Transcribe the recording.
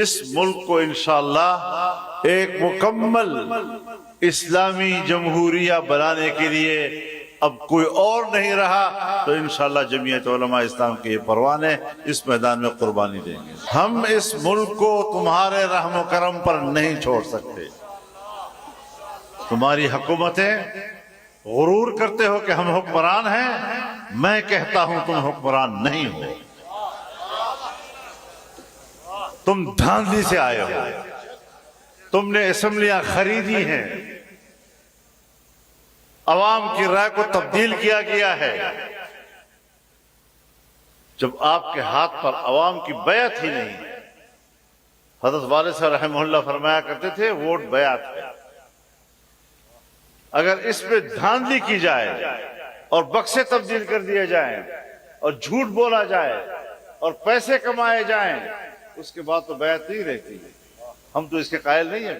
اس ملک کو انشاءاللہ ایک مکمل اسلامی جمہوریہ بنانے کے لیے اب کوئی اور نہیں رہا تو انشاءاللہ جمعیت علماء اسلام کے یہ پروانے اس میدان میں قربانی دیں گے۔ ہم اس ملک کو تمہارے رحم و کرم پر نہیں چھوڑ سکتے۔ تمہاری حکومتیں غرور کرتے ہو کہ ہم حکمران ہیں، میں کہتا ہوں تم حکمران نہیں ہو، تم دھاندلی سے آئے ہو، تم نے اسمبلیاں خریدی ہیں، عوام کی رائے کو تبدیل کیا گیا ہے۔ جب آپ کے ہاتھ پر عوام کی بیعت ہی نہیں، حضرت والد صاحب رحمہ اللہ فرمایا کرتے تھے ووٹ بیعت ہے، اگر اس پہ دھاندلی کی جائے اور بکسے تبدیل کر دیے جائیں اور جھوٹ بولا جائے اور پیسے کمائے جائیں، اس کے بعد تو بیعت نہیں رہتی۔ ہم تو اس کے قائل نہیں ہیں۔